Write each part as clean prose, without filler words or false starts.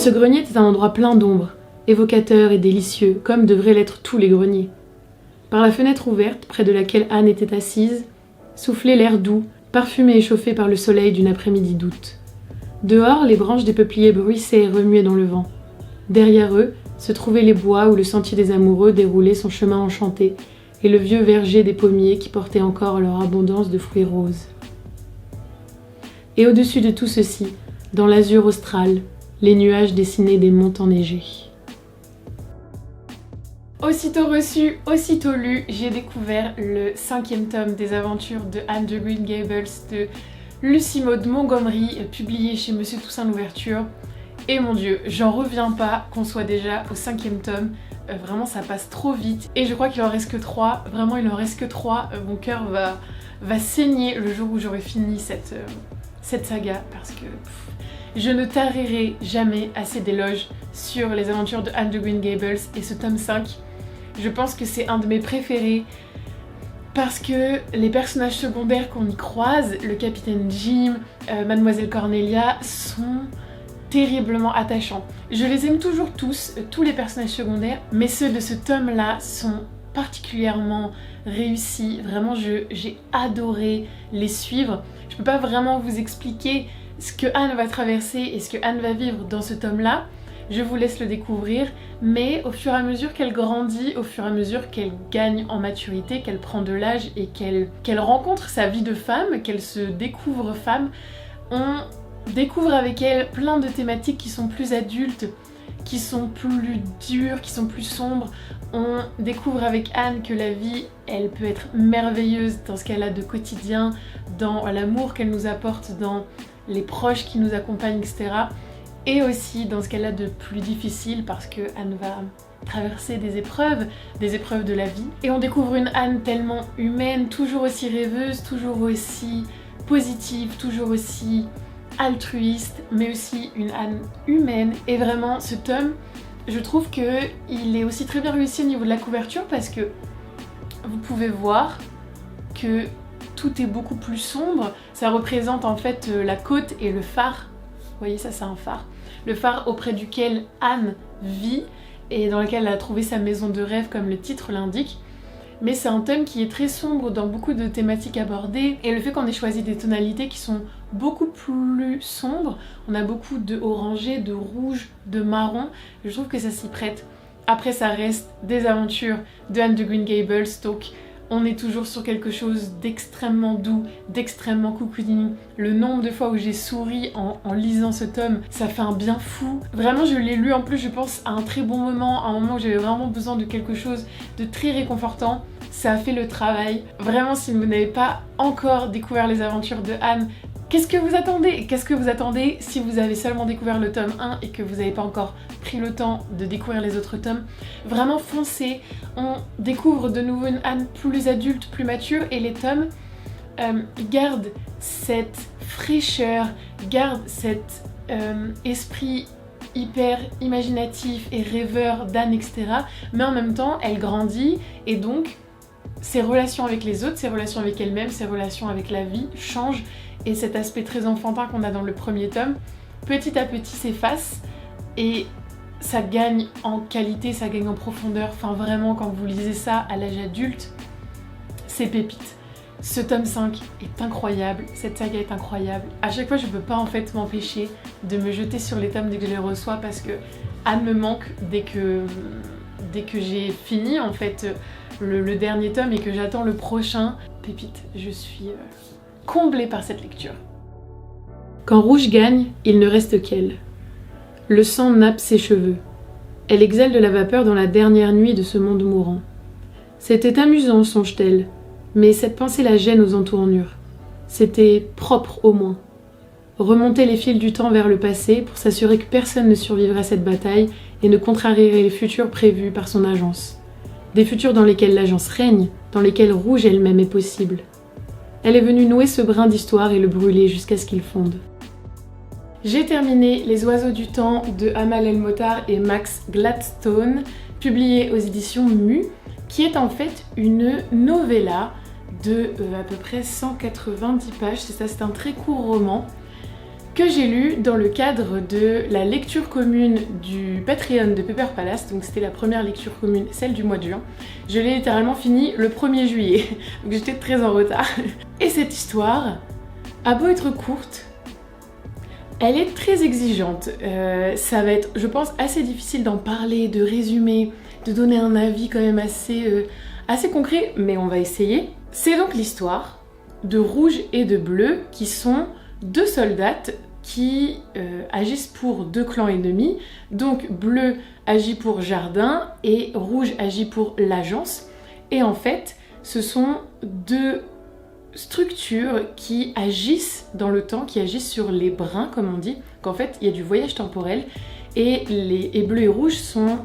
Ce grenier était un endroit plein d'ombre, évocateur et délicieux, comme devraient l'être tous les greniers. Par la fenêtre ouverte, près de laquelle Anne était assise, soufflait l'air doux, parfumé et chauffé par le soleil d'une après-midi d'août. Dehors, les branches des peupliers bruissaient et remuaient dans le vent. Derrière eux, se trouvaient les bois où le sentier des amoureux déroulait son chemin enchanté, et le vieux verger des pommiers qui portaient encore leur abondance de fruits roses. Et au-dessus de tout ceci, dans l'azur austral, les nuages dessinaient des monts enneigés. Aussitôt reçu, aussitôt lu, j'ai découvert le 5e tome des aventures de Anne de Green Gables de Lucy Maud Montgomery, publié chez Monsieur Toussaint Louverture. Et mon Dieu, j'en reviens pas qu'on soit déjà au 5e tome. Vraiment, ça passe trop vite. Et je crois qu'il en reste que 3. Vraiment, il en reste que 3. Mon cœur va saigner le jour où j'aurai fini cette saga. Parce que je ne tarirai jamais assez d'éloges sur les aventures de Anne de Green Gables. Et ce tome 5, je pense que c'est un de mes préférés. Parce que les personnages secondaires qu'on y croise, le capitaine Jim, Mademoiselle Cornelia, sont terriblement attachants. Je les aime toujours tous les personnages secondaires, mais ceux de ce tome-là sont particulièrement réussis. Vraiment, j'ai adoré les suivre. Je peux pas vraiment vous expliquer ce que Anne va traverser et ce que Anne va vivre dans ce tome-là. Je vous laisse le découvrir, mais au fur et à mesure qu'elle grandit, au fur et à mesure qu'elle gagne en maturité, qu'elle prend de l'âge et qu'elle rencontre sa vie de femme, qu'elle se découvre femme, on découvre avec elle plein de thématiques qui sont plus adultes, qui sont plus dures, qui sont plus sombres. On découvre avec Anne que la vie, elle peut être merveilleuse dans ce qu'elle a de quotidien, dans l'amour qu'elle nous apporte, dans les proches qui nous accompagnent, etc. Et aussi dans ce qu'elle a de plus difficile parce que Anne va traverser des épreuves de la vie. Et on découvre une Anne tellement humaine, toujours aussi rêveuse, toujours aussi positive, toujours aussi altruiste, mais aussi une Anne humaine. Et vraiment, ce tome, je trouve qu'il est aussi très bien réussi au niveau de la couverture parce que vous pouvez voir que tout est beaucoup plus sombre. Ça représente en fait la côte et le phare. Vous voyez, ça c'est un phare. Le phare auprès duquel Anne vit et dans lequel elle a trouvé sa maison de rêve comme le titre l'indique. Mais c'est un thème qui est très sombre dans beaucoup de thématiques abordées et le fait qu'on ait choisi des tonalités qui sont beaucoup plus sombres, on a beaucoup de orangé, de rouge, de marron, je trouve que ça s'y prête. Après ça reste des aventures de Anne de Green Gables, donc on est toujours sur quelque chose d'extrêmement doux, d'extrêmement cocooning. Le nombre de fois où j'ai souri en lisant ce tome, ça fait un bien fou. Vraiment, je l'ai lu en plus, je pense, à un très bon moment, à un moment où j'avais vraiment besoin de quelque chose de très réconfortant. Ça a fait le travail. Vraiment, si vous n'avez pas encore découvert les aventures de Anne, qu'est-ce que vous attendez? Qu'est-ce que vous attendez si vous avez seulement découvert le tome 1 et que vous n'avez pas encore pris le temps de découvrir les autres tomes? Vraiment foncez, on découvre de nouveau une Anne plus adulte, plus mature et les tomes gardent cette fraîcheur, gardent cet esprit hyper imaginatif et rêveur d'Anne, etc. Mais en même temps, elle grandit et donc ses relations avec les autres, ses relations avec elle-même, ses relations avec la vie changent. Et cet aspect très enfantin qu'on a dans le premier tome, petit à petit s'efface et ça gagne en qualité, ça gagne en profondeur. Enfin vraiment, quand vous lisez ça à l'âge adulte, c'est pépite. Ce tome 5 est incroyable, cette saga est incroyable. À chaque fois, je peux pas en fait m'empêcher de me jeter sur les tomes dès que je les reçois parce que Anne me manque dès que j'ai fini en fait le dernier tome et que j'attends le prochain. Pépite, je suis comblée par cette lecture. Quand Rouge gagne, il ne reste qu'elle. Le sang nappe ses cheveux. Elle exhale de la vapeur dans la dernière nuit de ce monde mourant. C'était amusant, songe-t-elle, mais cette pensée la gêne aux entournures. C'était propre au moins. Remonter les fils du temps vers le passé pour s'assurer que personne ne survivrait à cette bataille et ne contrarierait les futurs prévus par son agence. Des futurs dans lesquels l'agence règne, dans lesquels Rouge elle-même est possible. Elle est venue nouer ce brin d'histoire et le brûler jusqu'à ce qu'il fonde. J'ai terminé Les Oiseaux du Temps de Amal El-Mohtar et Max Gladstone, publié aux éditions Mu, qui est en fait une novella de à peu près 190 pages, c'est ça, c'est un très court roman, que j'ai lu dans le cadre de la lecture commune du Patreon de Paper Palace. Donc c'était la première lecture commune, celle du mois de juin. Je l'ai littéralement finie le 1er juillet, donc j'étais très en retard. Et cette histoire a beau être courte, elle est très exigeante. Ça va être, je pense, assez difficile d'en parler, de résumer, de donner un avis quand même assez concret, mais on va essayer. C'est donc l'histoire de Rouge et de Bleu, qui sont deux soldates qui agissent pour deux clans ennemis. Donc Bleu agit pour Jardin et Rouge agit pour l'Agence. Et en fait, ce sont deux structures qui agissent dans le temps, qui agissent sur les brins, comme on dit. Qu'en fait, il y a du voyage temporel et Bleu et Rouge sont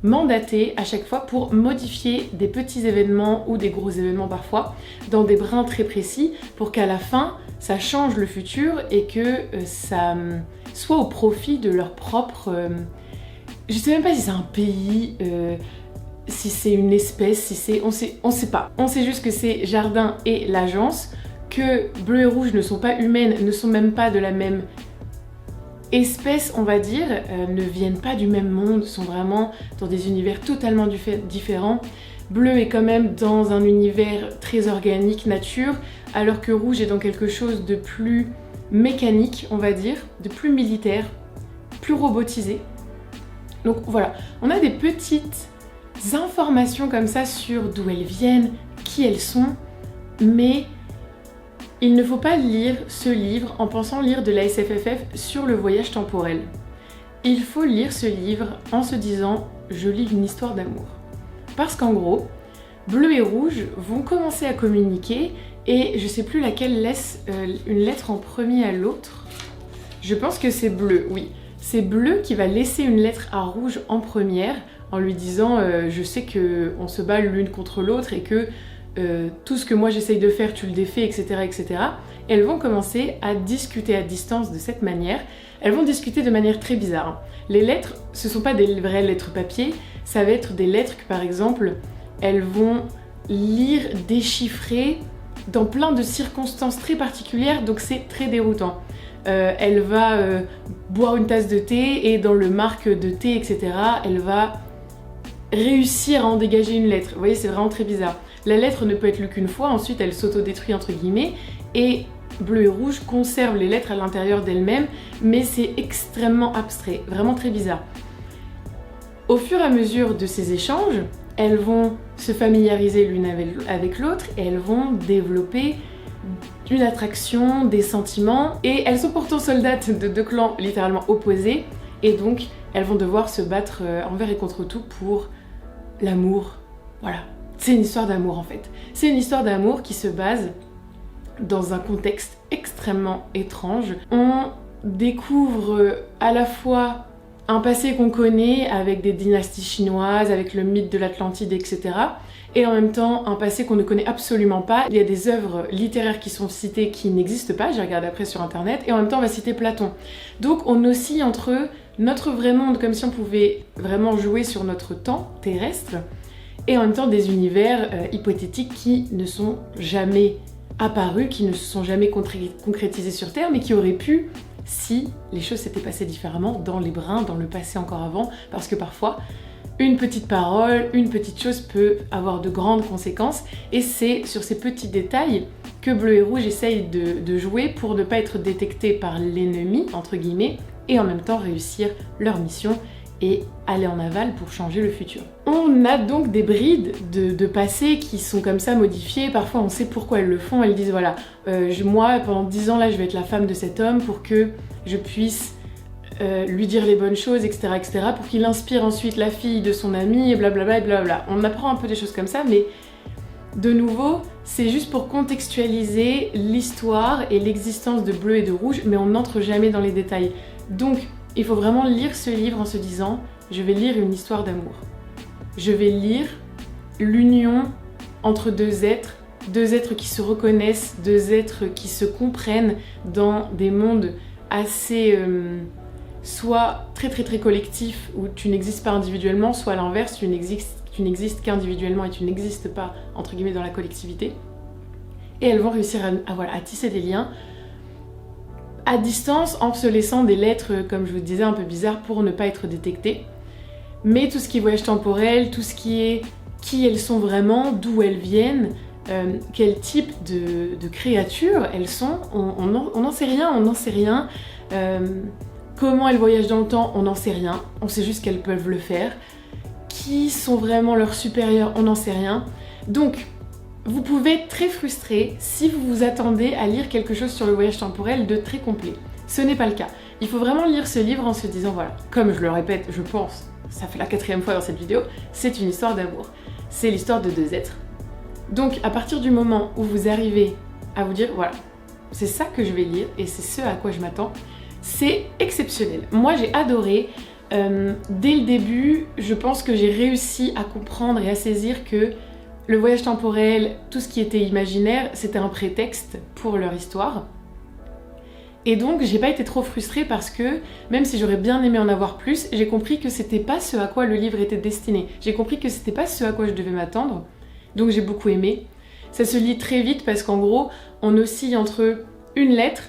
mandatés à chaque fois pour modifier des petits événements ou des gros événements parfois dans des brins très précis pour qu'à la fin, ça change le futur et que ça soit au profit de leur propre... je sais même pas si c'est un pays, si c'est une espèce, si c'est... On sait pas. On sait juste que c'est Jardin et l'Agence, que Bleu et Rouge ne sont pas humaines, ne sont même pas de la même espèce, on va dire, ne viennent pas du même monde, sont vraiment dans des univers totalement différents. Bleu est quand même dans un univers très organique, nature, alors que Rouge est dans quelque chose de plus mécanique, on va dire, de plus militaire, plus robotisé. Donc voilà, on a des petites informations comme ça sur d'où elles viennent, qui elles sont, mais il ne faut pas lire ce livre en pensant lire de la SFFF sur le voyage temporel. Il faut lire ce livre en se disant « je lis une histoire d'amour ». Parce qu'en gros, Bleu et Rouge vont commencer à communiquer et je sais plus laquelle laisse une lettre en premier à l'autre. Je pense que c'est Bleu, oui. C'est Bleu qui va laisser une lettre à Rouge en première en lui disant je sais qu'on se bat l'une contre l'autre et que tout ce que moi j'essaye de faire tu le défais, etc., etc. Et elles vont commencer à discuter à distance de cette manière. Elles vont discuter de manière très bizarre. Les lettres, ce sont pas des vraies lettres papier, ça va être des lettres que par exemple elles vont lire, déchiffrer dans plein de circonstances très particulières, donc c'est très déroutant. Elle va boire une tasse de thé et dans le marque de thé, etc., elle va réussir à en dégager une lettre. Vous voyez, c'est vraiment très bizarre. La lettre ne peut être lue qu'une fois, ensuite elle s'autodétruit entre guillemets, et Bleu et Rouge conservent les lettres à l'intérieur d'elles-mêmes, mais c'est extrêmement abstrait, vraiment très bizarre. Au fur et à mesure de ces échanges, elles vont se familiariser l'une avec l'autre et elles vont développer une attraction, des sentiments, et elles sont pourtant soldates de deux clans littéralement opposés, et donc elles vont devoir se battre envers et contre tout pour l'amour. Voilà, c'est une histoire d'amour en fait. C'est une histoire d'amour qui se base dans un contexte extrêmement étrange. On découvre à la fois un passé qu'on connaît avec des dynasties chinoises, avec le mythe de l'Atlantide, etc. Et en même temps, un passé qu'on ne connaît absolument pas. Il y a des œuvres littéraires qui sont citées qui n'existent pas, j'ai regardé après sur internet, et en même temps on va citer Platon. Donc on oscille entre notre vrai monde, comme si on pouvait vraiment jouer sur notre temps terrestre, et en même temps des univers hypothétiques qui ne sont jamais apparus, qui ne se sont jamais concrétisés sur Terre, mais qui auraient pu si les choses s'étaient passées différemment dans les brins, dans le passé encore avant, parce que parfois une petite parole, une petite chose peut avoir de grandes conséquences, et c'est sur ces petits détails que Bleu et Rouge essayent de jouer pour ne pas être détectés par l'ennemi, entre guillemets, et en même temps réussir leur mission et aller en aval pour changer le futur. On a donc des brides de passé qui sont comme ça modifiées, parfois on sait pourquoi elles le font, elles disent voilà, moi pendant 10 ans là je vais être la femme de cet homme pour que je puisse lui dire les bonnes choses, etc., etc., pour qu'il inspire ensuite la fille de son ami, et blablabla, et blablabla. On apprend un peu des choses comme ça, mais de nouveau, c'est juste pour contextualiser l'histoire et l'existence de Bleu et de Rouge, mais on n'entre jamais dans les détails. Donc, il faut vraiment lire ce livre en se disant « je vais lire une histoire d'amour ». Je vais lire l'union entre deux êtres qui se reconnaissent, deux êtres qui se comprennent dans des mondes assez... soit très très très collectifs où tu n'existes pas individuellement, soit à l'inverse, tu n'existes qu'individuellement et tu n'existes pas entre guillemets dans la collectivité. Et elles vont réussir à tisser des liens à distance en se laissant des lettres, comme je vous disais, un peu bizarres pour ne pas être détectées. Mais tout ce qui est voyage temporel, tout ce qui est qui elles sont vraiment, d'où elles viennent, quel type de créatures elles sont, on n'en sait rien, comment elles voyagent dans le temps, on n'en sait rien, on sait juste qu'elles peuvent le faire. Qui sont vraiment leurs supérieurs, on n'en sait rien. Donc, vous pouvez être très frustré si vous vous attendez à lire quelque chose sur le voyage temporel de très complet. Ce n'est pas le cas. Il faut vraiment lire ce livre en se disant, voilà, comme je le répète, je pense, ça fait la 4e fois dans cette vidéo, c'est une histoire d'amour. C'est l'histoire de 2 êtres. Donc, à partir du moment où vous arrivez à vous dire, voilà, c'est ça que je vais lire et c'est ce à quoi je m'attends, c'est exceptionnel. Moi, j'ai adoré. Dès le début, je pense que j'ai réussi à comprendre et à saisir que le voyage temporel, tout ce qui était imaginaire, c'était un prétexte pour leur histoire. Et donc, j'ai pas été trop frustrée parce que, même si j'aurais bien aimé en avoir plus, j'ai compris que c'était pas ce à quoi le livre était destiné. J'ai compris que c'était pas ce à quoi je devais m'attendre. Donc j'ai beaucoup aimé. Ça se lit très vite parce qu'en gros, on oscille entre une lettre,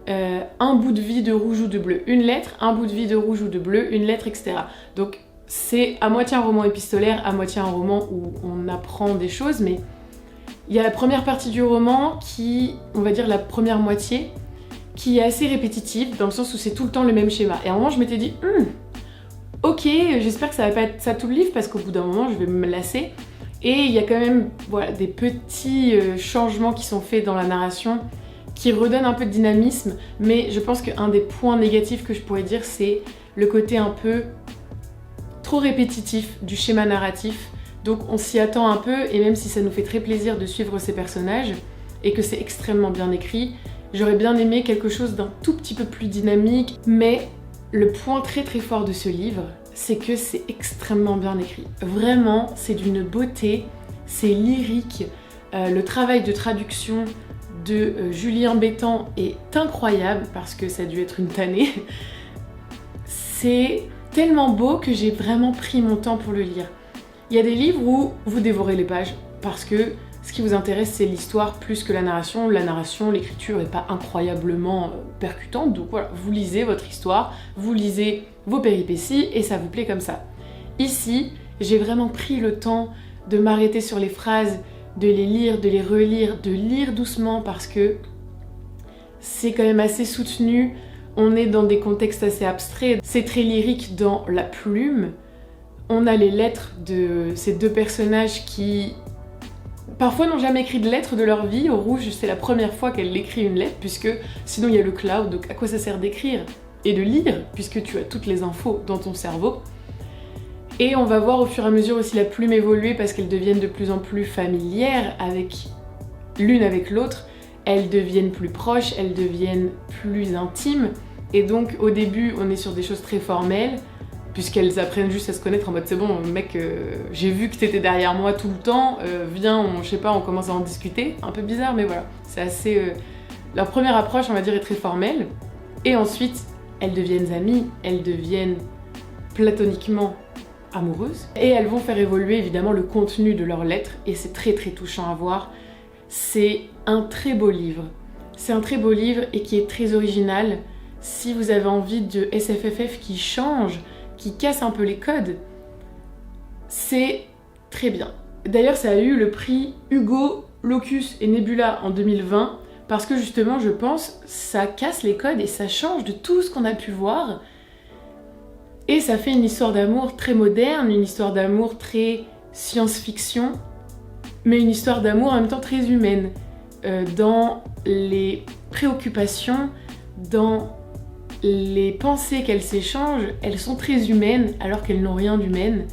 un bout de vie de rouge ou de bleu, une lettre, un bout de vie de rouge ou de bleu, une lettre, etc. Donc c'est à moitié un roman épistolaire, à moitié un roman où on apprend des choses, mais il y a la première partie du roman qui, on va dire la première moitié, qui est assez répétitive, dans le sens où c'est tout le temps le même schéma. Et à un moment je m'étais dit, ok, j'espère que ça va pas être ça tout le livre, parce qu'au bout d'un moment je vais me lasser. Et il y a quand même voilà, des petits changements qui sont faits dans la narration, qui redonne un peu de dynamisme, mais je pense qu'un des points négatifs que je pourrais dire, c'est le côté un peu trop répétitif du schéma narratif. Donc on s'y attend un peu, et même si ça nous fait très plaisir de suivre ces personnages, et que c'est extrêmement bien écrit, j'aurais bien aimé quelque chose d'un tout petit peu plus dynamique, mais le point très très fort de ce livre, c'est que c'est extrêmement bien écrit. Vraiment, c'est d'une beauté, c'est lyrique, le travail de traduction de Julien Bétan est incroyable parce que ça a dû être une tannée. C'est tellement beau que j'ai vraiment pris mon temps pour le lire. Il y a des livres où vous dévorez les pages parce que ce qui vous intéresse c'est l'histoire plus que la narration. La narration, l'écriture n'est pas incroyablement percutante, donc voilà, vous lisez votre histoire, vous lisez vos péripéties et ça vous plaît comme ça. Ici, j'ai vraiment pris le temps de m'arrêter sur les phrases, de les lire, de les relire, de lire doucement parce que c'est quand même assez soutenu, on est dans des contextes assez abstraits, c'est très lyrique dans la plume. On a les lettres de ces 2 personnages qui parfois n'ont jamais écrit de lettre de leur vie. Au Rouge, c'est la première fois qu'elle écrit une lettre, puisque sinon il y a le cloud, donc à quoi ça sert d'écrire et de lire, puisque tu as toutes les infos dans ton cerveau. Et on va voir au fur et à mesure aussi la plume évoluer parce qu'elles deviennent de plus en plus familières avec l'une avec l'autre, elles deviennent plus proches, elles deviennent plus intimes, et donc au début on est sur des choses très formelles, puisqu'elles apprennent juste à se connaître en mode c'est bon mec, j'ai vu que t'étais derrière moi tout le temps, viens, je sais pas, on commence à en discuter, un peu bizarre mais voilà, c'est assez... Leur première approche on va dire est très formelle, et ensuite elles deviennent amies, elles deviennent platoniquement amoureuses, et elles vont faire évoluer évidemment le contenu de leurs lettres, et c'est très très touchant à voir. C'est un très beau livre, c'est un très beau livre et qui est très original. Si vous avez envie de SFFF qui change, qui casse un peu les codes, c'est très bien. D'ailleurs ça a eu le prix Hugo, Locus et Nebula en 2020 parce que justement je pense ça casse les codes et ça change de tout ce qu'on a pu voir, et ça fait une histoire d'amour très moderne, une histoire d'amour très science-fiction, mais une histoire d'amour en même temps très humaine, dans les préoccupations, dans les pensées qu'elles s'échangent, elles sont très humaines alors qu'elles n'ont rien d'humaine.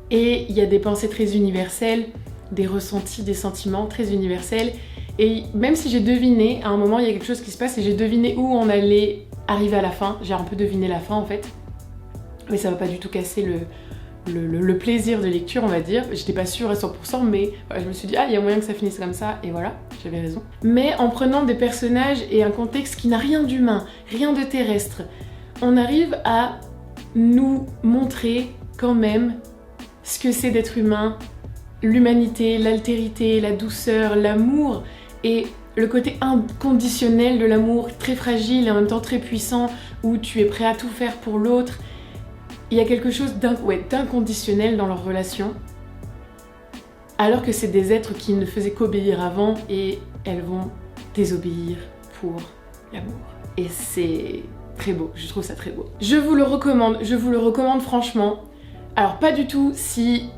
Et il y a des pensées très universelles, des ressentis, des sentiments très universels. Et même si j'ai deviné, à un moment il y a quelque chose qui se passe et j'ai deviné où on allait arriver à la fin, j'ai un peu deviné la fin en fait, mais ça va pas du tout casser le plaisir de lecture on va dire. J'étais pas sûre à 100% mais voilà, je me suis dit ah il y a moyen que ça finisse comme ça, et voilà, j'avais raison. Mais en prenant des personnages et un contexte qui n'a rien d'humain, rien de terrestre, on arrive à nous montrer quand même ce que c'est d'être humain, l'humanité, l'altérité, la douceur, l'amour et le côté inconditionnel de l'amour, très fragile et en même temps très puissant, où tu es prêt à tout faire pour l'autre. Il y a quelque chose d'inconditionnel dans leur relation, alors que c'est des êtres qui ne faisaient qu'obéir avant et elles vont désobéir pour l'amour. Et c'est très beau, je trouve ça très beau. Je vous le recommande franchement. Alors pas du tout si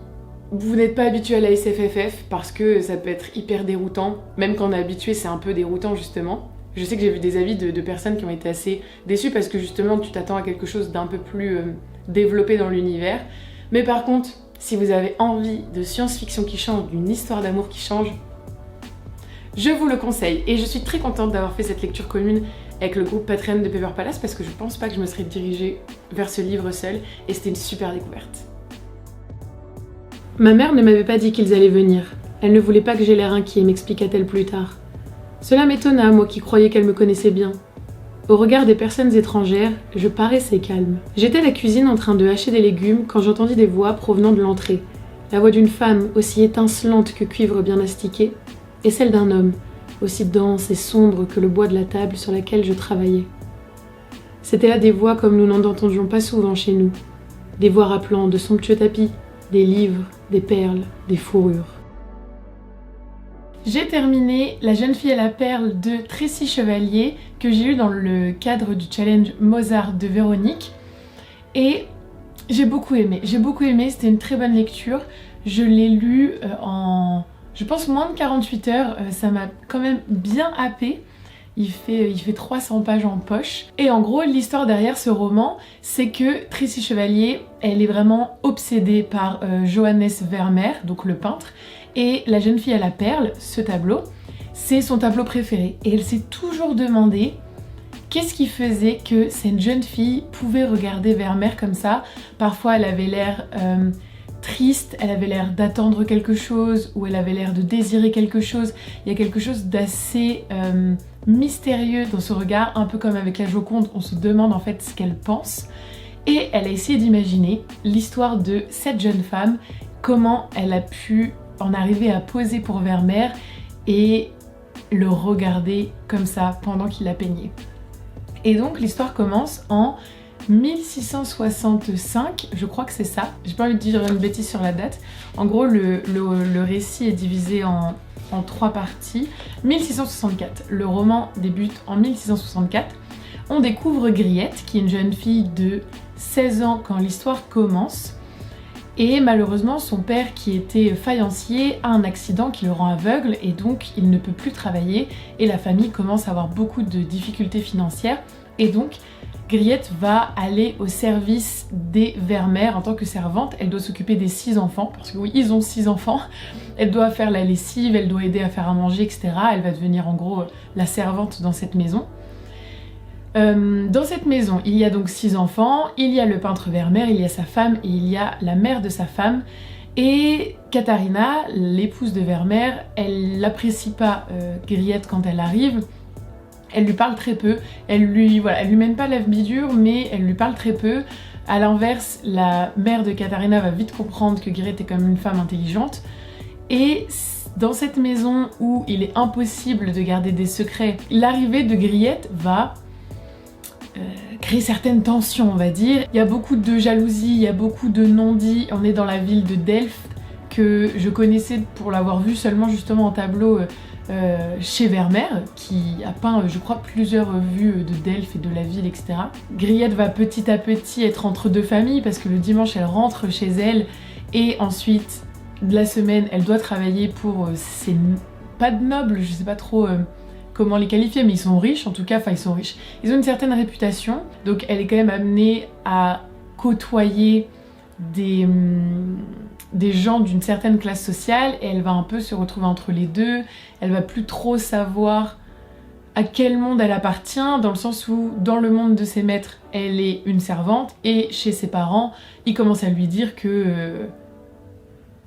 vous n'êtes pas habitué à la SFFF, parce que ça peut être hyper déroutant, même quand on est habitué c'est un peu déroutant justement. Je sais que j'ai vu des avis de personnes qui ont été assez déçues parce que justement tu t'attends à quelque chose d'un peu plus développé dans l'univers. Mais par contre, si vous avez envie de science-fiction qui change, d'une histoire d'amour qui change, je vous le conseille. Et je suis très contente d'avoir fait cette lecture commune avec le groupe Patreon de Paper Palace parce que je pense pas que je me serais dirigée vers ce livre seule et c'était une super découverte. Ma mère ne m'avait pas dit qu'ils allaient venir. Elle ne voulait pas que j'aie l'air inquiet, m'expliqua-t-elle plus tard. Cela m'étonna, moi qui croyais qu'elle me connaissait bien. Au regard des personnes étrangères, je paraissais calme. J'étais à la cuisine en train de hacher des légumes quand j'entendis des voix provenant de l'entrée. La voix d'une femme, aussi étincelante que cuivre bien astiqué, et celle d'un homme, aussi dense et sombre que le bois de la table sur laquelle je travaillais. C'étaient là des voix comme nous n'en entendions pas souvent chez nous. Des voix rappelant de somptueux tapis, des livres, des perles, des fourrures. J'ai terminé La jeune fille à la perle de Tracy Chevalier, que j'ai lu dans le cadre du challenge Mozart de Véronique. Et j'ai beaucoup aimé, c'était une très bonne lecture. Je l'ai lu en, je pense, moins de 48 heures, ça m'a quand même bien happé. Il fait 300 pages en poche. Et en gros, l'histoire derrière ce roman, c'est que Tracy Chevalier, elle est vraiment obsédée par Johannes Vermeer, donc le peintre, et La jeune fille à la perle, ce tableau, c'est son tableau préféré. Et elle s'est toujours demandé qu'est-ce qui faisait que cette jeune fille pouvait regarder Vermeer comme ça. Parfois, elle avait l'air triste, elle avait l'air d'attendre quelque chose, ou elle avait l'air de désirer quelque chose. Il y a quelque chose d'assez mystérieux dans ce regard, un peu comme avec la Joconde, on se demande en fait ce qu'elle pense. Et elle a essayé d'imaginer l'histoire de cette jeune femme, comment elle a pu en arriver à poser pour Vermeer et le regarder comme ça pendant qu'il la peignait. Et donc l'histoire commence en 1665, je crois que c'est ça, j'ai pas envie de dire une bêtise sur la date. En gros, le récit est divisé en 3 parties. 1664, le roman débute en 1664. On découvre Griette, qui est une jeune fille de 16 ans quand l'histoire commence. Et malheureusement, son père, qui était faïencier, a un accident qui le rend aveugle et donc il ne peut plus travailler et la famille commence à avoir beaucoup de difficultés financières. Et donc, Griette va aller au service des Vermeer en tant que servante. Elle doit s'occuper des 6 enfants, parce que oui, ils ont 6 enfants. Elle doit faire la lessive, elle doit aider à faire à manger, etc. Elle va devenir en gros la servante dans cette maison. Dans cette maison, il y a donc 6 enfants, il y a le peintre Vermeer, il y a sa femme et il y a la mère de sa femme. Et Katharina, l'épouse de Vermeer, elle n'apprécie pas Griette quand elle arrive. Elle lui parle très peu, elle lui mène pas la vie dure, mais elle lui parle très peu. À l'inverse, la mère de Katharina va vite comprendre que Griette est comme une femme intelligente. Et dans cette maison où il est impossible de garder des secrets, l'arrivée de Griette va créer certaines tensions, on va dire. Il y a beaucoup de jalousie, il y a beaucoup de non-dits. On est dans la ville de Delft, que je connaissais pour l'avoir vu seulement justement en tableau chez Vermeer, qui a peint, je crois, plusieurs vues de Delft et de la ville, etc. Griette va petit à petit être entre deux familles, parce que le dimanche, elle rentre chez elle, et ensuite, de la semaine, elle doit travailler pour ces... pas de nobles, je sais pas trop... comment les qualifier, mais ils sont riches en tout cas, enfin ils sont riches. Ils ont une certaine réputation, donc elle est quand même amenée à côtoyer des gens d'une certaine classe sociale et elle va un peu se retrouver entre les deux. Elle va plus trop savoir à quel monde elle appartient, dans le sens où dans le monde de ses maîtres, elle est une servante et chez ses parents, ils commencent à lui dire que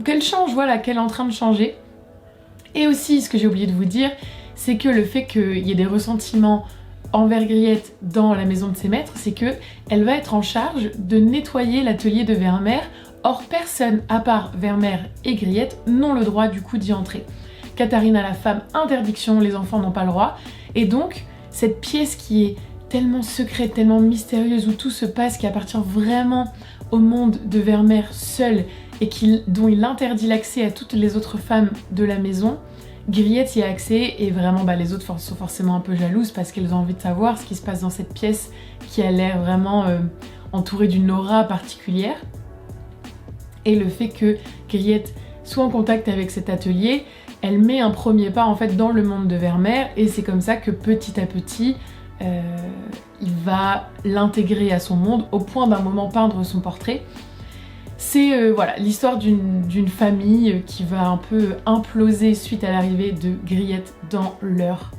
qu'elle change, voilà, qu'elle est en train de changer. Et aussi, ce que j'ai oublié de vous dire, c'est que le fait qu'il y ait des ressentiments envers Griette dans la maison de ses maîtres, c'est que elle va être en charge de nettoyer l'atelier de Vermeer. Or, personne, à part Vermeer et Griette, n'ont le droit du coup d'y entrer. Katharina la femme, interdiction, les enfants n'ont pas le droit. Et donc, cette pièce qui est tellement secrète, tellement mystérieuse, où tout se passe, qui appartient vraiment au monde de Vermeer seul et dont il interdit l'accès à toutes les autres femmes de la maison, Griette y a accès et vraiment les autres sont forcément un peu jalouses parce qu'elles ont envie de savoir ce qui se passe dans cette pièce qui a l'air vraiment entourée d'une aura particulière. Et le fait que Griette soit en contact avec cet atelier, elle met un premier pas en fait dans le monde de Vermeer et c'est comme ça que petit à petit il va l'intégrer à son monde au point d'un moment peindre son portrait. C'est voilà, l'histoire d'une famille qui va un peu imploser suite à l'arrivée de Griette dans leur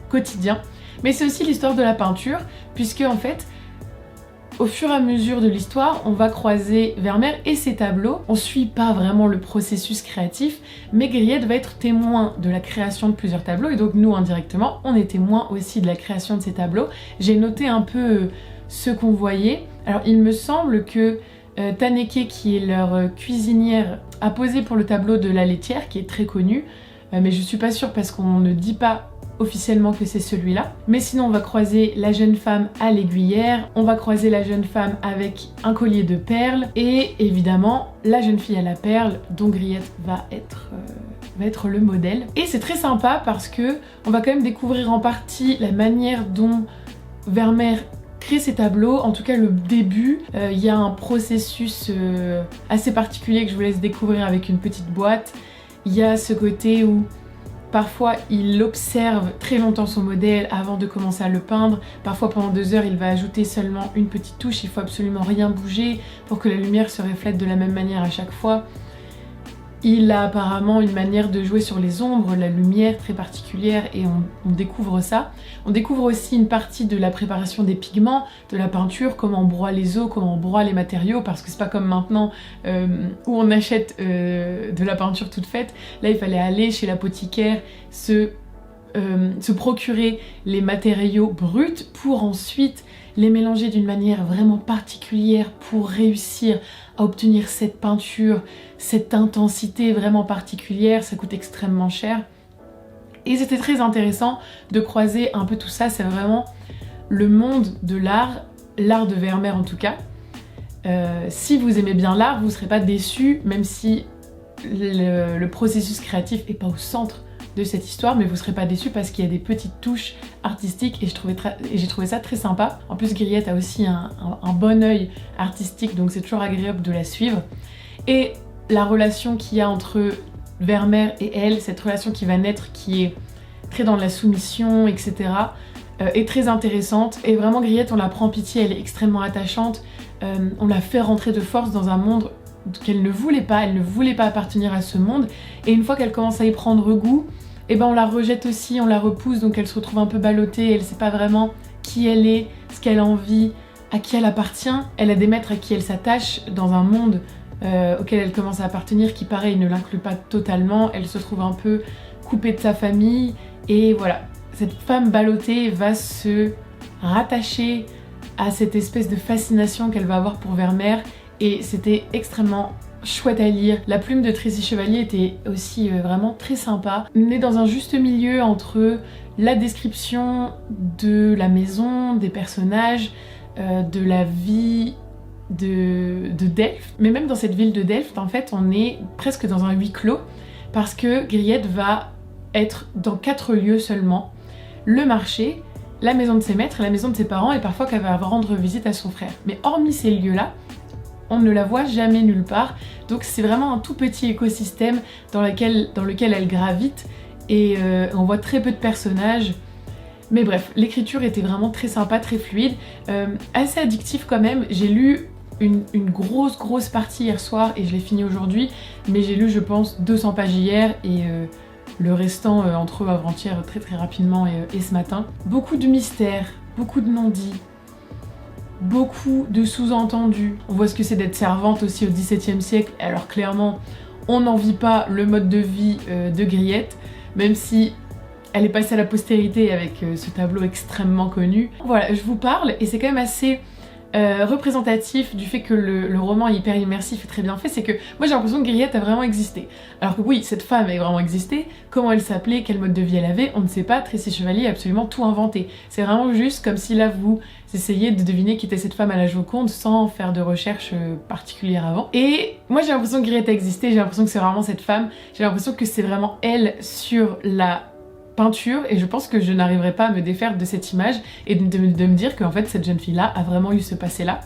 quotidien. Mais c'est aussi l'histoire de la peinture, puisque en fait, au fur et à mesure de l'histoire, on va croiser Vermeer et ses tableaux. On suit pas vraiment le processus créatif, mais Griette va être témoin de la création de plusieurs tableaux, et donc nous, indirectement, on est témoin aussi de la création de ces tableaux. J'ai noté un peu ce qu'on voyait. Alors, il me semble que Taneke, qui est leur cuisinière, a posé pour le tableau de la laitière, qui est très connu, mais je suis pas sûre parce qu'on ne dit pas officiellement que c'est celui-là. Mais sinon, on va croiser la jeune femme à l'aiguillère, on va croiser la jeune femme avec un collier de perles, et évidemment, la jeune fille à la perle, dont Griette va être le modèle. Et c'est très sympa parce que on va quand même découvrir en partie la manière dont Vermeer crée ses tableaux, en tout cas le début. Il y a un processus assez particulier que je vous laisse découvrir avec une petite boîte. Il y a ce côté où parfois il observe très longtemps son modèle avant de commencer à le peindre. Parfois pendant 2 heures il va ajouter seulement une petite touche, il faut absolument rien bouger pour que la lumière se reflète de la même manière à chaque fois. Il a apparemment une manière de jouer sur les ombres, la lumière très particulière, et on découvre ça. On découvre aussi une partie de la préparation des pigments, de la peinture, comment on broie les os, comment on broie les matériaux, parce que c'est pas comme maintenant où on achète de la peinture toute faite. Là il fallait aller chez l'apothicaire, se procurer les matériaux bruts pour ensuite les mélanger d'une manière vraiment particulière pour réussir à obtenir cette peinture, cette intensité vraiment particulière. Ça coûte extrêmement cher. Et c'était très intéressant de croiser un peu tout ça. C'est vraiment le monde de l'art de Vermeer en tout cas. Si vous aimez bien l'art, vous ne serez pas déçus, même si le processus créatif n'est pas au centre de cette histoire, mais vous serez pas déçus parce qu'il y a des petites touches artistiques et j'ai trouvé ça très sympa. En plus, Griette a aussi un bon œil artistique, donc c'est toujours agréable de la suivre. Et la relation qu'il y a entre Vermeer et elle, cette relation qui va naître, qui est très dans la soumission, etc., est très intéressante. Et vraiment, Griette, on la prend pitié, elle est extrêmement attachante. On la fait rentrer de force dans un monde qu'elle ne voulait pas, elle ne voulait pas appartenir à ce monde, et une fois qu'elle commence à y prendre goût, et ben on la rejette aussi, on la repousse, donc elle se retrouve un peu ballottée, elle sait pas vraiment qui elle est, ce qu'elle a envie, à qui elle appartient. Elle a des maîtres à qui elle s'attache dans un monde auquel elle commence à appartenir, qui pareil ne l'inclut pas totalement, elle se trouve un peu coupée de sa famille, et voilà, cette femme ballottée va se rattacher à cette espèce de fascination qu'elle va avoir pour Vermeer. Et c'était extrêmement chouette à lire. La plume de Tracy Chevalier était aussi vraiment très sympa. On est dans un juste milieu entre la description de la maison, des personnages, de la vie de Delft. Mais même dans cette ville de Delft, en fait, on est presque dans un huis clos parce que Griette va être dans 4 lieux seulement. Le marché, la maison de ses maîtres, la maison de ses parents, et parfois qu'elle va rendre visite à son frère. Mais hormis ces lieux-là, on ne la voit jamais nulle part, donc c'est vraiment un tout petit écosystème dans lequel elle gravite, et on voit très peu de personnages. Mais bref, l'écriture était vraiment très sympa, très fluide, assez addictif quand même. J'ai lu une grosse partie hier soir et je l'ai fini aujourd'hui, mais j'ai lu je pense 200 pages hier et le restant entre avant-hier très rapidement et ce matin. Beaucoup de mystères, beaucoup de non-dits, beaucoup de sous-entendus. On voit ce que c'est d'être servante aussi au XVIIe siècle, alors clairement on n'envie pas le mode de vie de Griette, même si elle est passée à la postérité avec ce tableau extrêmement connu. Voilà, je vous parle et c'est quand même assez représentatif du fait que le roman est hyper immersif et très bien fait, c'est que moi j'ai l'impression que Griette a vraiment existé. Alors que oui, cette femme a vraiment existé, comment elle s'appelait, quel mode de vie elle avait, on ne sait pas, Tracy Chevalier a absolument tout inventé. C'est vraiment juste comme si là vous essayez de deviner qui était cette femme à la Joconde sans faire de recherche particulière avant. Et moi j'ai l'impression que Griette a existé, j'ai l'impression que c'est vraiment cette femme, j'ai l'impression que c'est vraiment elle sur la peinture et je pense que je n'arriverai pas à me défaire de cette image et de me dire qu'en fait cette jeune fille-là a vraiment eu ce passé-là.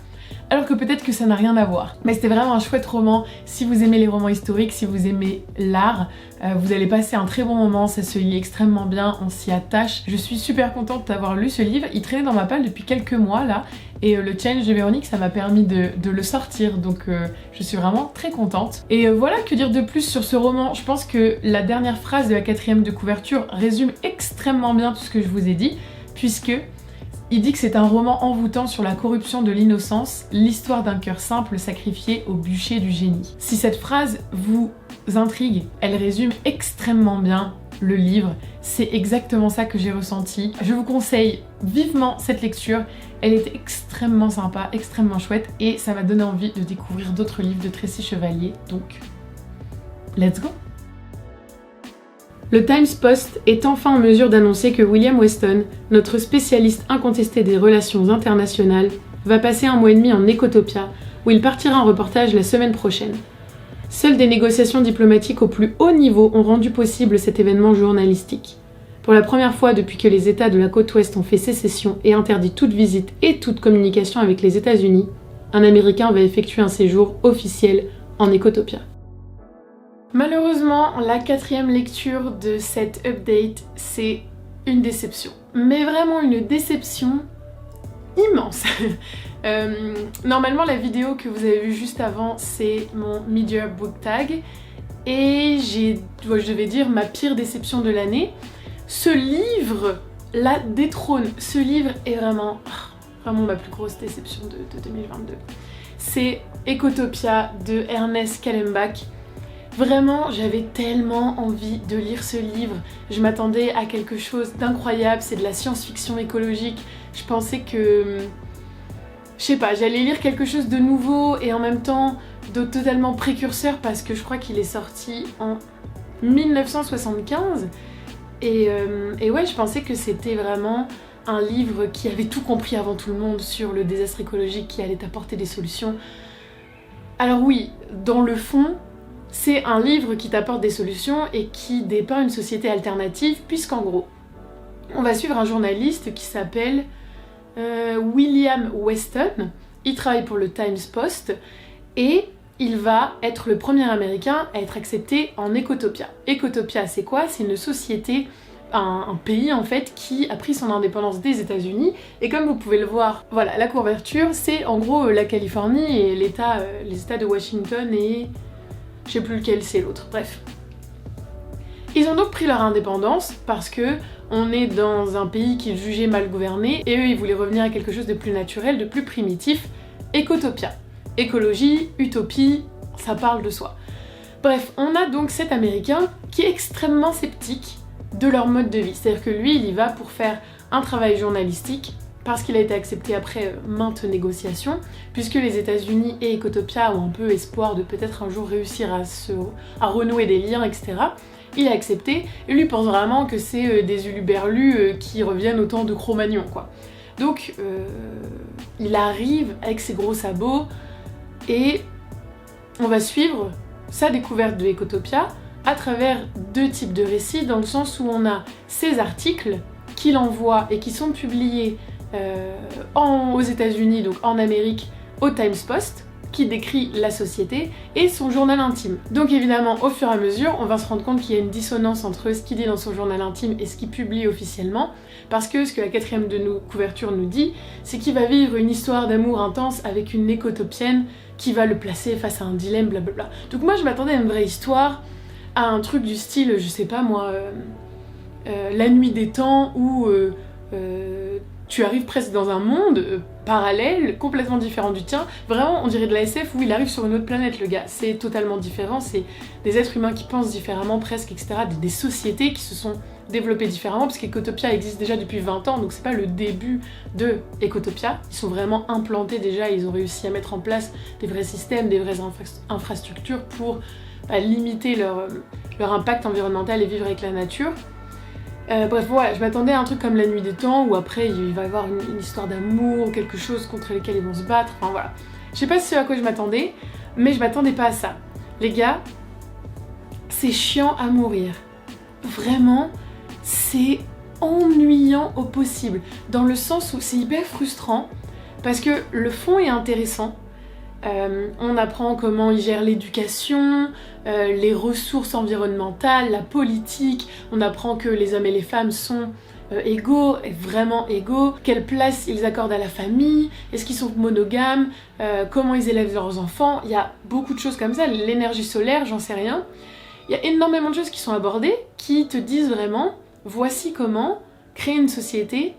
Alors que peut-être que ça n'a rien à voir. Mais c'était vraiment un chouette roman. Si vous aimez les romans historiques, si vous aimez l'art, vous allez passer un très bon moment, ça se lit extrêmement bien, on s'y attache. Je suis super contente d'avoir lu ce livre, il traînait dans ma palle depuis quelques mois là, et le challenge de Véronique ça m'a permis de le sortir, donc je suis vraiment très contente. Et voilà, que dire de plus sur ce roman? Je pense que la dernière phrase de la 4e de couverture résume extrêmement bien tout ce que je vous ai dit, puisque il dit que c'est un roman envoûtant sur la corruption de l'innocence, l'histoire d'un cœur simple sacrifié au bûcher du génie. Si cette phrase vous intrigue, elle résume extrêmement bien le livre, c'est exactement ça que j'ai ressenti. Je vous conseille vivement cette lecture, elle était extrêmement sympa, extrêmement chouette et ça m'a donné envie de découvrir d'autres livres de Tracy Chevalier, donc let's go! Le Times Post est enfin en mesure d'annoncer que William Weston, notre spécialiste incontesté des relations internationales, va passer un mois et demi en Ecotopia, où il partira en reportage la semaine prochaine. Seules des négociations diplomatiques au plus haut niveau ont rendu possible cet événement journalistique. Pour la première fois depuis que les États de la côte ouest ont fait sécession et interdit toute visite et toute communication avec les États-Unis, un Américain va effectuer un séjour officiel en Ecotopia. Malheureusement, la 4e lecture de cette update, c'est une déception. Mais vraiment une déception immense. Normalement, la vidéo que vous avez vue juste avant, c'est mon Mid-Year Book Tag. Et je vais dire, ma pire déception de l'année. Ce livre la détrône. Ce livre est vraiment ma plus grosse déception de 2022. C'est Ecotopia de Ernest Callenbach. Vraiment, j'avais tellement envie de lire ce livre. Je m'attendais à quelque chose d'incroyable, c'est de la science-fiction écologique. Je pensais que, je sais pas, j'allais lire quelque chose de nouveau et en même temps de totalement précurseur parce que je crois qu'il est sorti en 1975. Et ouais, je pensais que c'était vraiment un livre qui avait tout compris avant tout le monde sur le désastre écologique, qui allait apporter des solutions. Alors oui, dans le fond, c'est un livre qui t'apporte des solutions et qui dépeint une société alternative, puisqu'en gros, on va suivre un journaliste qui s'appelle William Weston. Il travaille pour le Times Post et il va être le premier Américain à être accepté en Ecotopia. Ecotopia, c'est quoi? C'est une société, un pays en fait qui a pris son indépendance des États-Unis et comme vous pouvez le voir, voilà, la couverture, c'est en gros la Californie et les États de Washington et je sais plus lequel c'est l'autre, bref. Ils ont donc pris leur indépendance parce que on est dans un pays qu'ils jugeaient mal gouverné et eux ils voulaient revenir à quelque chose de plus naturel, de plus primitif, Ecotopia. Écologie, utopie, ça parle de soi. Bref, on a donc cet Américain qui est extrêmement sceptique de leur mode de vie. C'est-à-dire que lui, il y va pour faire un travail journalistique parce qu'il a été accepté après maintes négociations, puisque les États-Unis et Ecotopia ont un peu espoir de peut-être un jour réussir à renouer des liens, etc. Il a accepté, et lui pense vraiment que c'est des huluberlus qui reviennent au temps de Cro-Magnon, quoi. Donc, il arrive avec ses gros sabots, et on va suivre sa découverte de Ecotopia à travers deux types de récits, dans le sens où on a ces articles qu'il envoie et qui sont publiés aux États-Unis, donc en Amérique, au Times Post, qui décrit la société, et son journal intime. Donc évidemment, au fur et à mesure, on va se rendre compte qu'il y a une dissonance entre ce qu'il dit dans son journal intime et ce qu'il publie officiellement, parce que ce que la 4e de nos couvertures nous dit, c'est qu'il va vivre une histoire d'amour intense avec une écotopienne qui va le placer face à un dilemme, blablabla. Donc moi je m'attendais à une vraie histoire, à un truc du style, je sais pas moi, La Nuit des Temps, où tu arrives presque dans un monde parallèle, complètement différent du tien. Vraiment, on dirait de la SF où il arrive sur une autre planète, le gars. C'est totalement différent, c'est des êtres humains qui pensent différemment presque, etc. Des sociétés qui se sont développé différemment, parce qu'Ecotopia existe déjà depuis 20 ans, donc c'est pas le début de Ecotopia. Ils sont vraiment implantés déjà, ils ont réussi à mettre en place des vrais systèmes, des vraies infrastructures pour limiter leur impact environnemental et vivre avec la nature. Bref, voilà, je m'attendais à un truc comme La Nuit des Temps, où après il va y avoir une histoire d'amour, quelque chose contre lequel ils vont se battre, enfin voilà. Je sais pas ce à quoi je m'attendais, mais je m'attendais pas à ça. Les gars, c'est chiant à mourir. Vraiment, c'est ennuyant au possible. Dans le sens où c'est hyper frustrant, parce que le fond est intéressant. On apprend comment ils gèrent l'éducation, les ressources environnementales, la politique. On apprend que les hommes et les femmes sont égaux, vraiment égaux, quelle place ils accordent à la famille, est-ce qu'ils sont monogames, comment ils élèvent leurs enfants. Il y a beaucoup de choses comme ça, l'énergie solaire, j'en sais rien. Il y a énormément de choses qui sont abordées, qui te disent vraiment, voici comment créer une société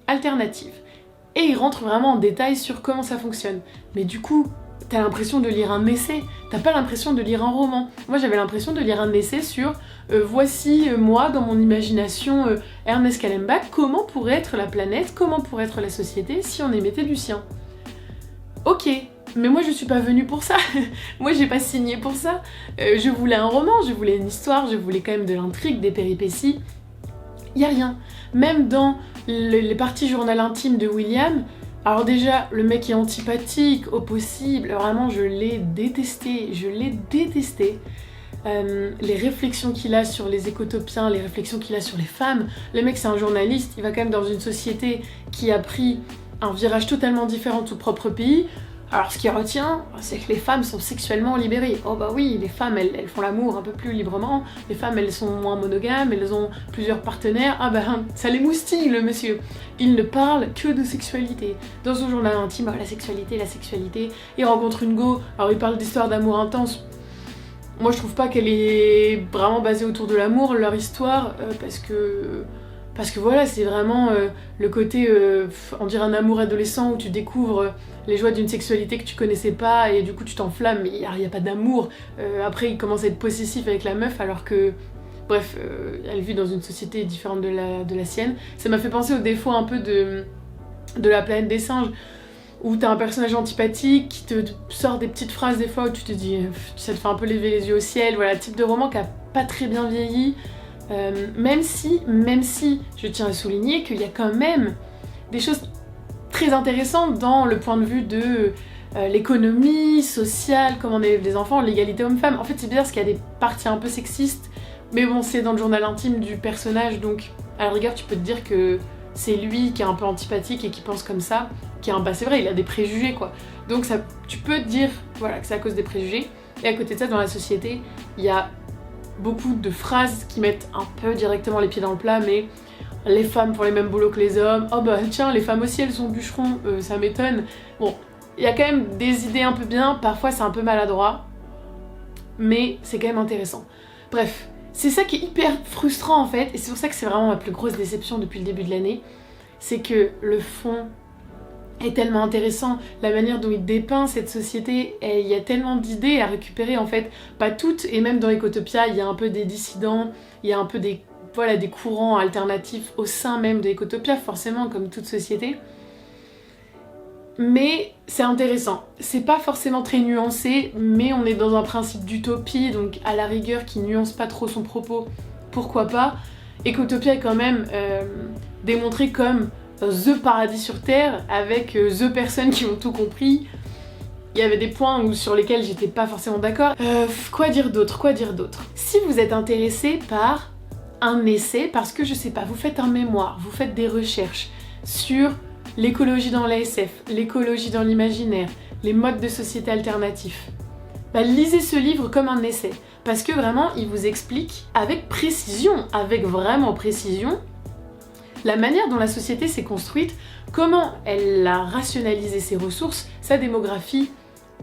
alternative. Et ils rentrent vraiment en détail sur comment ça fonctionne. Mais du coup, t'as l'impression de lire un essai, t'as pas l'impression de lire un roman. Moi j'avais l'impression de lire un essai sur voici moi dans mon imagination Ernest Callenbach, comment pourrait être la planète, comment pourrait être la société si on émettait du sien. Ok, mais moi je suis pas venue pour ça, moi j'ai pas signé pour ça. Je voulais un roman, je voulais une histoire, je voulais quand même de l'intrigue, des péripéties. Y a rien. Même dans les parties journal intime de William, alors déjà, le mec est antipathique au possible, vraiment je l'ai détesté, les réflexions qu'il a sur les écotopiens, les réflexions qu'il a sur les femmes, le mec c'est un journaliste, il va quand même dans une société qui a pris un virage totalement différent de son propre pays. Alors ce qui retient, c'est que les femmes sont sexuellement libérées. Oh bah oui, les femmes elles font l'amour un peu plus librement, les femmes elles sont moins monogames, elles ont plusieurs partenaires. Ah bah ça les moustille le monsieur. Il ne parle que de sexualité. Dans son journal intime, la sexualité, il rencontre une go, alors il parle d'histoire d'amour intense. Moi je trouve pas qu'elle est vraiment basée autour de l'amour, leur histoire, parce que voilà, c'est vraiment le côté, on dirait un amour adolescent où tu découvres les joies d'une sexualité que tu connaissais pas et du coup tu t'enflammes, mais il n'y a pas d'amour. Après il commence à être possessif avec la meuf alors que, bref, elle vit dans une société différente de la sienne. Ça m'a fait penser au défaut un peu de La Planète des Singes, où t'as un personnage antipathique qui te sort des petites phrases des fois où tu te dis, ça te fait un peu lever les yeux au ciel, voilà, type de roman qui a pas très bien vieilli. Même si, je tiens à souligner qu'il y a quand même des choses très intéressantes dans le point de vue de l'économie sociale, comment on élève les enfants, l'égalité homme-femme. En fait, c'est bizarre parce qu'il y a des parties un peu sexistes, mais bon, c'est dans le journal intime du personnage, donc à la rigueur, tu peux te dire que c'est lui qui est un peu antipathique et qui pense comme ça, bah c'est vrai, il a des préjugés, quoi. Donc ça, tu peux te dire, voilà, que c'est à cause des préjugés. Et à côté de ça, dans la société, il y a beaucoup de phrases qui mettent un peu directement les pieds dans le plat, mais les femmes font les mêmes boulots que les hommes, oh bah tiens, les femmes aussi elles sont bûcherons, ça m'étonne. Bon, il y a quand même des idées un peu bien, parfois c'est un peu maladroit, mais c'est quand même intéressant. Bref, c'est ça qui est hyper frustrant en fait, et c'est pour ça que c'est vraiment ma plus grosse déception depuis le début de l'année, c'est que le fond est tellement intéressant, la manière dont il dépeint cette société, et il y a tellement d'idées à récupérer en fait, pas toutes, et même dans Ecotopia, il y a un peu des dissidents, il y a un peu des courants alternatifs au sein même de Ecotopia, forcément, comme toute société. Mais c'est intéressant, c'est pas forcément très nuancé, mais on est dans un principe d'utopie, donc à la rigueur qui nuance pas trop son propos, pourquoi pas. Ecotopia est quand même démontré comme The paradis sur Terre, avec The personnes qui ont tout compris. Il y avait des points sur lesquels j'étais pas forcément d'accord. Quoi dire d'autre? Si vous êtes intéressé par un essai, parce que je sais pas, vous faites un mémoire, vous faites des recherches sur l'écologie dans la SF, l'écologie dans l'imaginaire, les modes de société alternatifs, bah lisez ce livre comme un essai, parce que vraiment il vous explique avec précision, avec vraiment précision, la manière dont la société s'est construite, comment elle a rationalisé ses ressources, sa démographie,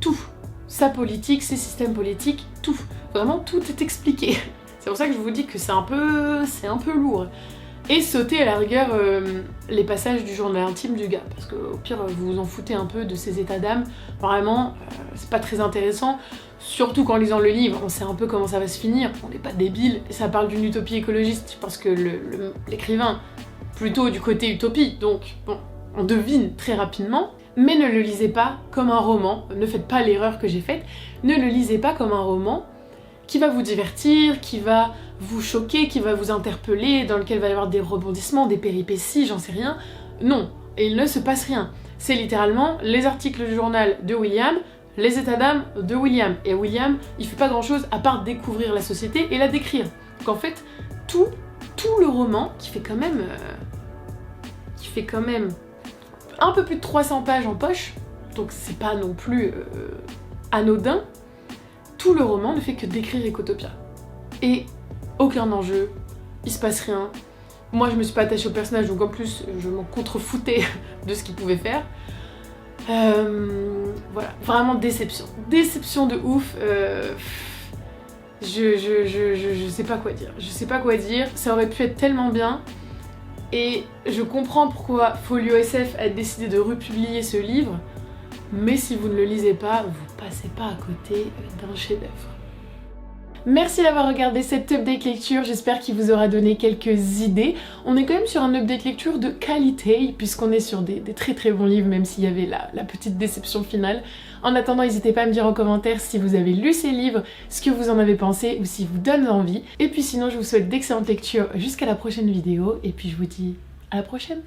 tout. Sa politique, ses systèmes politiques, tout. Vraiment, tout est expliqué. C'est pour ça que je vous dis que c'est un peu lourd. et sauter à la rigueur les passages du journal intime du gars, parce qu'au pire vous vous en foutez un peu de ses états d'âme, vraiment c'est pas très intéressant, surtout qu'en lisant le livre on sait un peu comment ça va se finir, on n'est pas débile, ça parle d'une utopie écologiste, parce que l'écrivain plutôt du côté utopie, donc bon, on devine très rapidement, mais ne le lisez pas comme un roman, ne faites pas l'erreur que j'ai faite, ne le lisez pas comme un roman qui va vous divertir, qui va vous choquer, qui va vous interpeller, dans lequel il va y avoir des rebondissements, des péripéties, j'en sais rien. Non, et il ne se passe rien. C'est littéralement les articles du journal de William, les états d'âme de William. Et William, il fait pas grand chose à part découvrir la société et la décrire. Donc en fait, tout le roman, qui fait quand même un peu plus de 300 pages en poche, donc c'est pas non plus anodin, tout le roman ne fait que décrire Ecotopia. Et aucun enjeu, il se passe rien. Moi je me suis pas attachée au personnage, donc en plus je m'en contrefoutais de ce qu'il pouvait faire. Voilà, vraiment déception. Déception de ouf. Je sais pas quoi dire. Je sais pas quoi dire. Ça aurait pu être tellement bien. Et je comprends pourquoi Folio SF a décidé de republier ce livre. Mais si vous ne le lisez pas, vous passez pas à côté d'un chef-d'œuvre. Merci d'avoir regardé cette update lecture, j'espère qu'il vous aura donné quelques idées. On est quand même sur un update lecture de qualité, puisqu'on est sur des très très bons livres, même s'il y avait la petite déception finale. En attendant, n'hésitez pas à me dire en commentaire si vous avez lu ces livres, ce que vous en avez pensé, ou s'ils vous donnent envie. Et puis sinon, je vous souhaite d'excellentes lectures jusqu'à la prochaine vidéo, et puis je vous dis à la prochaine.